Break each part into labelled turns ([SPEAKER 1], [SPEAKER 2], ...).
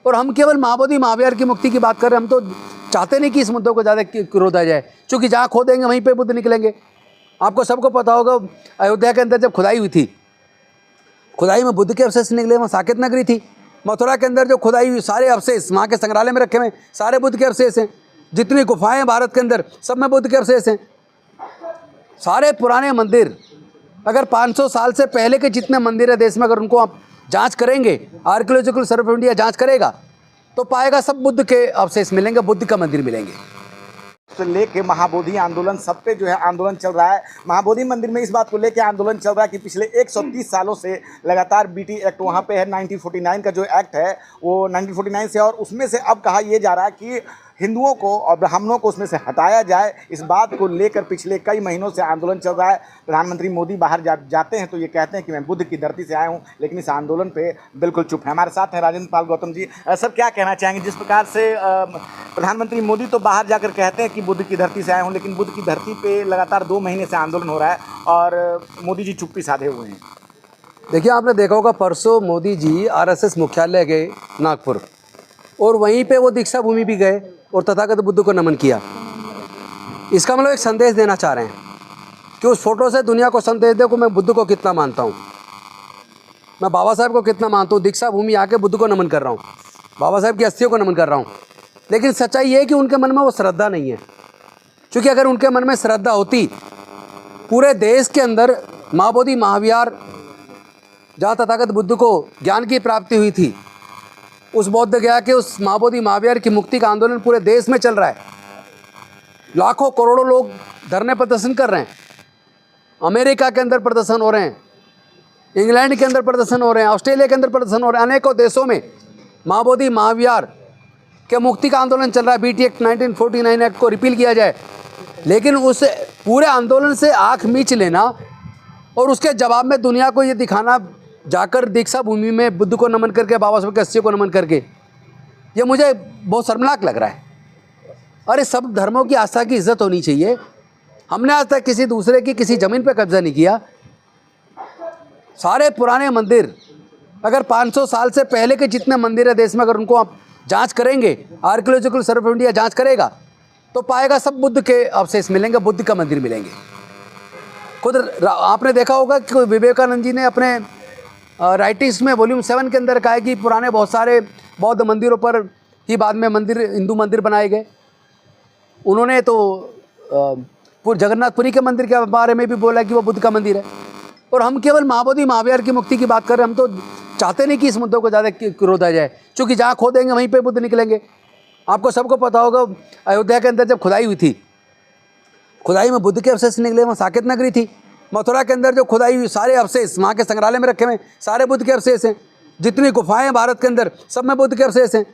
[SPEAKER 1] और हम केवल महाबोधि महावीर की मुक्ति की बात कर रहे हैं। हम तो चाहते नहीं कि इस मुद्दों को ज़्यादा रोधा जाए, क्योंकि जहाँ खोदेंगे वहीं पे बुद्ध निकलेंगे। आपको सबको पता होगा, अयोध्या के अंदर जब खुदाई हुई थी, खुदाई में बुद्ध के अवशेष निकले, वहाँ साकेत नगरी थी। मथुरा के अंदर जो खुदाई हुई, सारे अवशेष वहाँ के संग्रहालय में रखे हुए सारे बुद्ध के अवशेष हैं। जितनी गुफाएं हैं भारत के अंदर, सब में बुद्ध के अवशेष हैं। सारे पुराने मंदिर, अगर 500 साल से पहले के जितने मंदिर है देश में, अगर उनको आप जांच करेंगे, आर्कियोलॉजिकल सर्वे ऑफ इंडिया जांच करेगा, तो पाएगा सब बुद्ध के अवशेष मिलेंगे, बुद्ध का मंदिर मिलेंगे।
[SPEAKER 2] तो लेके महाबोधि आंदोलन, सब पे जो है आंदोलन चल रहा है। महाबोधि मंदिर में इस बात को लेके आंदोलन चल रहा है कि पिछले 130 सालों से लगातार बीटी एक्ट वहाँ पे है, 1949 का जो एक्ट है वो 1949 से, और उसमें से अब कहा यह जा रहा है कि हिंदुओं को और ब्राह्मणों को उसमें से हटाया जाए। इस बात को लेकर पिछले कई महीनों से आंदोलन चल रहा है। प्रधानमंत्री मोदी बाहर जाते हैं तो ये कहते हैं कि मैं बुद्ध की धरती से आया हूँ, लेकिन इस आंदोलन पे बिल्कुल चुप है। हमारे साथ हैं राजेंद्र पाल गौतम जी। सर, क्या कहना चाहेंगे, जिस प्रकार से प्रधानमंत्री मोदी तो बाहर जाकर कहते हैं कि बुद्ध की धरती से आए हूँ, लेकिन बुद्ध की धरती पे लगातार 2 महीने से आंदोलन हो रहा है और मोदी जी चुप्पी साधे हुए हैं।
[SPEAKER 1] देखिए, आपने देखा होगा परसों मोदी जी आरएसएस मुख्यालय गए नागपुर, और वहीं पे वो दीक्षा भूमि भी गए और तथागत बुद्ध को नमन किया। इसका मतलब एक संदेश देना चाह रहे हैं कि उस फोटो से दुनिया को संदेश दे कि मैं बुद्ध को कितना मानता हूँ, मैं बाबा साहब को कितना मानता हूँ। दीक्षा भूमि आके बुद्ध को नमन कर रहा हूँ, बाबा साहब की अस्थियों को नमन कर रहा हूँ। लेकिन सच्चाई ये है कि उनके मन में वो श्रद्धा नहीं है, क्योंकि अगर उनके मन में श्रद्धा होती, पूरे देश के अंदर महाबोधि महावीर जहाँ तथागत बुद्ध को ज्ञान की प्राप्ति हुई थी, उस बौद्ध गया के उस महाबोधि महावीर की मुक्ति का आंदोलन पूरे देश में चल रहा है। लाखों करोड़ों लोग धरने प्रदर्शन कर रहे हैं। अमेरिका के अंदर प्रदर्शन हो रहे हैं, इंग्लैंड के अंदर प्रदर्शन हो रहे हैं, ऑस्ट्रेलिया के अंदर प्रदर्शन हो रहे हैं। अनेकों देशों में महाबोधि महावीर के मुक्ति का आंदोलन चल रहा है। बीटी एक्ट 1949 एक्ट को रिपील किया जाए, लेकिन उस पूरे आंदोलन से आँख मीच लेना और उसके जवाब में दुनिया को ये दिखाना, जाकर दीक्षा भूमि में बुद्ध को नमन करके, बाबा साहब के अस्थियों को नमन करके, ये मुझे बहुत शर्मनाक लग रहा है। अरे, सब धर्मों की आस्था की इज्जत होनी चाहिए। हमने आज तक किसी दूसरे की किसी ज़मीन पर कब्जा नहीं किया। सारे पुराने मंदिर, अगर 500 साल से पहले के जितने मंदिर है देश में, अगर उनको आप जांच करेंगे, आर्कियोलॉजिकल सर्वे ऑफ इंडिया जांच करेगा, तो पाएगा सब बुद्ध के अवशेष मिलेंगे, बुद्ध का मंदिर मिलेंगे। खुद आपने देखा होगा कि विवेकानंद जी ने अपने राइटिंग्स में वॉल्यूम 7 के अंदर कहा है कि पुराने बहुत सारे बौद्ध मंदिरों पर ही बाद में हिंदू मंदिर बनाए गए। उन्होंने तो जगन्नाथपुरी के मंदिर के बारे में भी बोला कि वो बुद्ध का मंदिर है। और हम केवल महाबोधि महावीर की मुक्ति की बात कर रहे हैं। हम तो चाहते नहीं कि इस मुद्दों को ज़्यादा रोधा जाए, क्योंकि जहाँ खोदेंगे वहीं पे बुद्ध निकलेंगे। आपको सबको पता होगा, अयोध्या के अंदर जब खुदाई हुई थी, खुदाई में बुद्ध के अवशेष निकले, वहाँ साकेत नगरी थी। मथुरा के अंदर जो खुदाई हुई, सारे अवशेष वहाँ के संग्रहालय में रखे हुए सारे बुद्ध के अवशेष हैं। जितनी गुफाएं हैं भारत के अंदर, सब में बुद्ध के अवशेष हैं।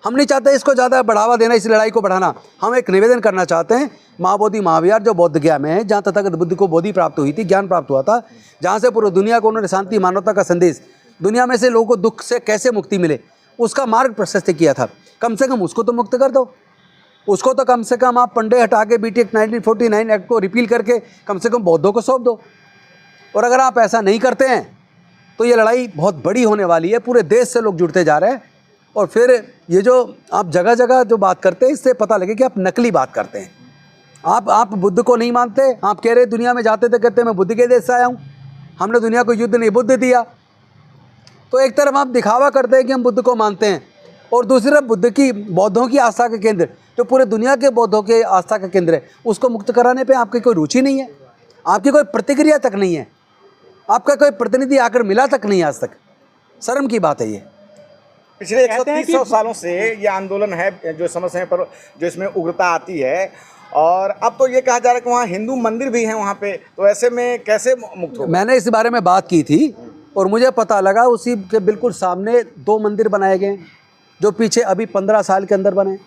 [SPEAKER 1] हम नहीं चाहते इसको ज़्यादा बढ़ावा देना, इस लड़ाई को बढ़ाना। हम एक निवेदन करना चाहते हैं, महाबोधि महावीर जो बौद्ध गया में है, जहाँ तथागत बुद्ध को बोधि प्राप्त हुई थी, ज्ञान प्राप्त हुआ था, जहाँ से पूरी दुनिया को उन्होंने शांति मानवता का संदेश, दुनिया में से लोगों को दुख से कैसे मुक्ति मिले, उसका मार्ग प्रशस्त किया था। कम से कम उसको तो मुक्त कर दो। उसको तो कम से कम आप पंडे हटा के बीटी एक्ट 1949 एक्ट को रिपील करके कम से कम बौद्धों को सौंप दो। और अगर आप ऐसा नहीं करते हैं तो ये लड़ाई बहुत बड़ी होने वाली है। पूरे देश से लोग जुड़ते जा रहे हैं, और फिर ये जो आप जगह जगह जो बात करते हैं, इससे पता लगे कि आप नकली बात करते हैं। आप बुद्ध को नहीं मानते। आप कह रहे दुनिया में जाते थे, कहते मैं बुद्ध के देश से आया हूँ, हमने दुनिया को युद्ध नहीं बुद्ध दिया। तो एक तरफ आप दिखावा करते हैं कि हम बुद्ध को मानते हैं, और दूसरी तरफ बुद्ध की, बौद्धों की आस्था के केंद्र, जो पूरे दुनिया के बौद्धों के आस्था का केंद्र है, उसको मुक्त कराने पे आपकी कोई रुचि नहीं है, आपकी कोई प्रतिक्रिया तक नहीं है, आपका कोई प्रतिनिधि आकर मिला तक नहीं आज तक। शर्म की बात है ये।
[SPEAKER 2] पिछले 130 सालों से ये आंदोलन है, जो समय पर जो इसमें उग्रता आती है, और अब तो ये कहा जा रहा है कि वहाँ हिंदू मंदिर भी हैं वहाँ पे, तो ऐसे में कैसे मुक्त हो?
[SPEAKER 1] मैंने इस बारे में बात की थी, और मुझे पता लगा उसी के बिल्कुल सामने 2 मंदिर बनाए गए, जो पीछे अभी 15 साल के अंदर बने,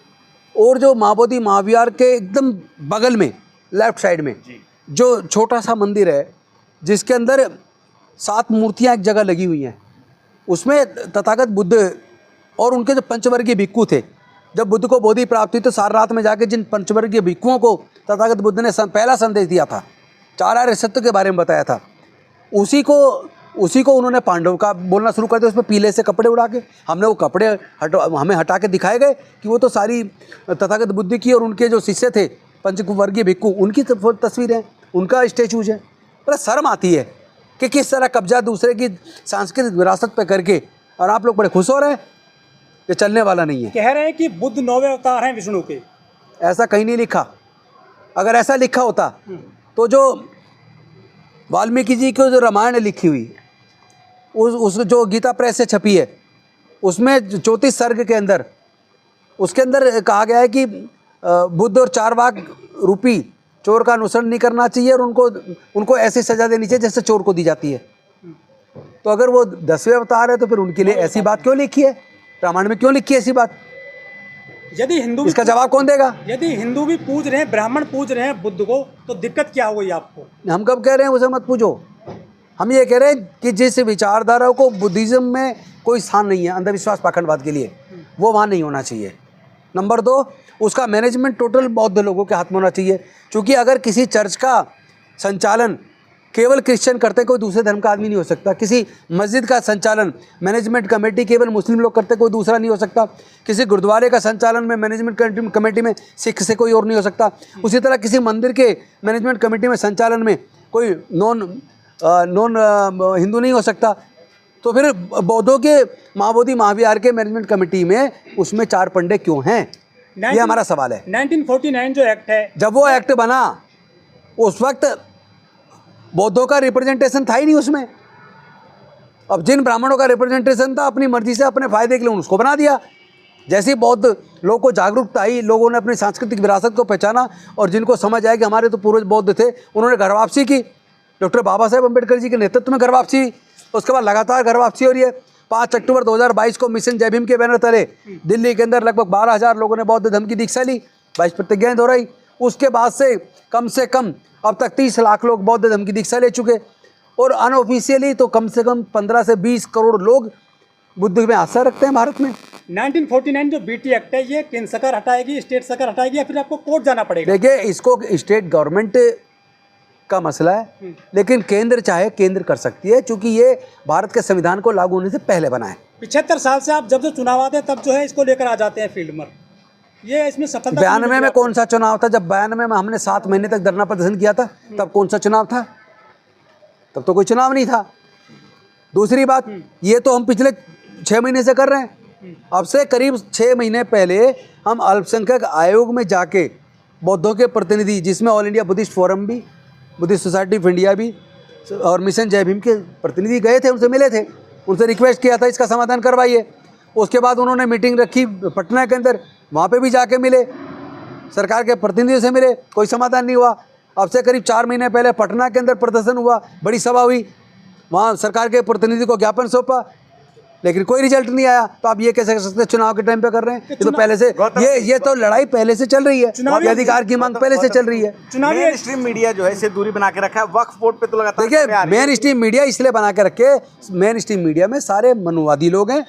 [SPEAKER 1] और जो महाबोधि महावीर के एकदम बगल में लेफ्ट साइड में जो छोटा सा मंदिर है, जिसके अंदर 7 मूर्तियाँ एक जगह लगी हुई हैं, उसमें तथागत बुद्ध और उनके जो पंचवर्गीय भिक्खु थे, जब बुद्ध को बोधि प्राप्त हुई तो सारनाथ में जाके जिन पंचवर्गीय भिक्खुओं को तथागत बुद्ध ने पहला संदेश दिया था, 4 आर्य सत्य के बारे में बताया था, उसी को उसी को उन्होंने पांडव का बोलना शुरू कर दिया, उसमें पीले से कपड़े उड़ा के। हमने वो कपड़े हमें हटा के दिखाए गए कि वो तो सारी तथागत बुद्ध की और उनके जो शिष्य थे पंचवर्गीय भिक्खु उनकी तस्वीरें, उनका स्टेचूज है। बड़ा शर्म आती है कि किस तरह कब्जा दूसरे की सांस्कृतिक विरासत पे करके, और आप लोग बड़े खुश हो रहे हैं। ये चलने वाला नहीं है।
[SPEAKER 3] कह रहे हैं कि बुद्ध 9वें अवतार हैं विष्णु के।
[SPEAKER 1] ऐसा कहीं नहीं लिखा। अगर ऐसा लिखा होता तो जो वाल्मीकि जी की जो रामायण लिखी हुई उस जो गीता प्रेस से छपी है उसमें 34 सर्ग के अंदर, उसके अंदर कहा गया है कि बुद्ध और चारवाक रूपी चोर का अनुसरण नहीं करना चाहिए और उनको ऐसी सज़ा देनी चाहिए जैसे चोर को दी जाती है। तो अगर वो 10वें अवतार है तो फिर उनके लिए ऐसी बात क्यों लिखी है? रामायण में क्यों लिखी है ऐसी बात?
[SPEAKER 3] यदि हिंदू
[SPEAKER 1] इसका जवाब कौन देगा?
[SPEAKER 3] यदि हिंदू भी पूज रहे हैं, ब्राह्मण पूज रहे हैं बुद्ध को, तो दिक्कत क्या हो गई आपको?
[SPEAKER 1] हम कब कह रहे हैं उसे मत पूछो। हम ये कह रहे हैं कि जिस विचारधारा को बुद्धिज़्म में कोई स्थान नहीं है अंधविश्वास पाखंडवाद के लिए, वो वहाँ नहीं होना चाहिए। नंबर 2, उसका मैनेजमेंट टोटल बौद्ध लोगों के हाथ में होना चाहिए। क्योंकि अगर किसी चर्च का संचालन केवल क्रिश्चियन करते, कोई दूसरे धर्म का आदमी नहीं हो सकता। किसी मस्जिद का संचालन मैनेजमेंट कमेटी केवल मुस्लिम लोग करते, कोई दूसरा नहीं हो सकता। किसी गुरुद्वारे का संचालन में मैनेजमेंट कमेटी में सिख से कोई और नहीं हो सकता। उसी तरह किसी मंदिर के मैनेजमेंट कमेटी में संचालन में कोई नॉन हिंदू नहीं हो सकता। तो फिर बौद्धों के महाबोधि महाविहार के मैनेजमेंट कमेटी में उसमें 4 पंडे क्यों हैं? ये हमारा सवाल है।
[SPEAKER 3] 1949 जो एक्ट है,
[SPEAKER 1] जब वो एक्ट बना उस वक्त बौद्धों का रिप्रेजेंटेशन था ही नहीं उसमें। अब जिन ब्राह्मणों का रिप्रेजेंटेशन था अपनी मर्जी से अपने फायदे के लिए उसको बना दिया। जैसे ही बौद्ध लोगों को जागरूकता आई, लोगों ने अपनी सांस्कृतिक विरासत को पहचाना और जिनको समझ आया कि हमारे तो पूर्वज बौद्ध थे, उन्होंने घर वापसी की। डॉक्टर बाबा साहेब अम्बेडकर जी के नेतृत्व में घर वापसी, उसके बाद लगातार घर वापसी हो रही है। 5 अक्टूबर 2022 को मिशन जय भीम के बैनर तले दिल्ली के अंदर लगभग 12,000 लोगों ने बौद्ध धर्म की दीक्षा ली, 22 प्रतिज्ञाएं दोहराई। उसके बाद से कम अब तक 30 लाख लोग बौद्ध धर्म की दीक्षा ले चुके, और अनऑफिशियली तो कम से कम 15 से 20 करोड़ लोग बुद्ध में आस्था रखते हैं भारत में।
[SPEAKER 3] 1949 जो बीटी एक्ट है, ये केंद्र सरकार हटाएगी, स्टेट सरकार हटाएगी, या फिर आपको कोर्ट जाना पड़ेगा?
[SPEAKER 1] देखिए, इसको स्टेट गवर्नमेंट का मसला है, लेकिन केंद्र चाहे केंद्र कर सकती है, क्योंकि ये भारत के संविधान को लागू होने से पहले बना है।
[SPEAKER 3] 75 साल से आप जब चुनाव आते हैं तब जो है इसको लेकर आ जाते हैं फील्ड में। ये इसमें सफलता
[SPEAKER 1] 92 में कौन सा चुनाव था? जब 92 में हमने 7 महीने तक धरना प्रदर्शन किया था, तब कौन सा चुनाव था? तब तो कोई चुनाव नहीं था। दूसरी बात, ये तो हम पिछले 6 महीने से कर रहे हैं। अब से करीब 6 महीने पहले हम अल्पसंख्यक आयोग में जाके बौद्धों के प्रतिनिधि, जिसमें ऑल इंडिया बुद्धिस्ट फोरम भी, बुद्धिस्ट सोसाइटी ऑफ इंडिया भी और मिशन जय भीम के प्रतिनिधि गए थे, उनसे मिले थे, उनसे रिक्वेस्ट किया था इसका समाधान करवाइए। उसके बाद उन्होंने मीटिंग रखी पटना के अंदर, वहाँ पे भी जाके मिले, सरकार के प्रतिनिधियों से मिले, कोई समाधान नहीं हुआ। अब से करीब 4 महीने पहले पटना के अंदर प्रदर्शन हुआ, बड़ी सभा हुई, वहाँ सरकार के प्रतिनिधि को ज्ञापन सौंपा, लेकिन कोई रिजल्ट नहीं आया। तो आप ये कैसे कर सकते हैं चुनाव के टाइम पे कर रहे हैं? ये तो पहले से ये तो लड़ाई पहले से चल रही है, ये अधिकार की मांग पहले से चल रही है।
[SPEAKER 2] मेन स्ट्रीम मीडिया जो है इसे दूरी बना के रखा है, वक्फ बोर्ड पे तो लगातार
[SPEAKER 1] देखिए, मेन स्ट्रीम मीडिया इसलिए बना के रखे, मेन स्ट्रीम मीडिया में सारे मनुवादी लोग हैं,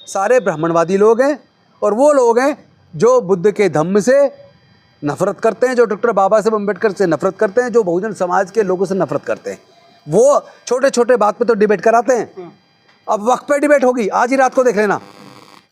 [SPEAKER 1] सारे ब्राह्मणवादी लोग हैं, और वो लोग हैं जो बुद्ध के धम्म से नफरत करते हैं, जो डॉक्टर बाबा साहेब अम्बेडकर से नफरत करते हैं, जो बहुजन समाज के लोगों से नफरत करते हैं। वो छोटे छोटे बात पे तो डिबेट कराते हैं। अब वक्त पे डिबेट होगी, आज ही रात को देख लेना।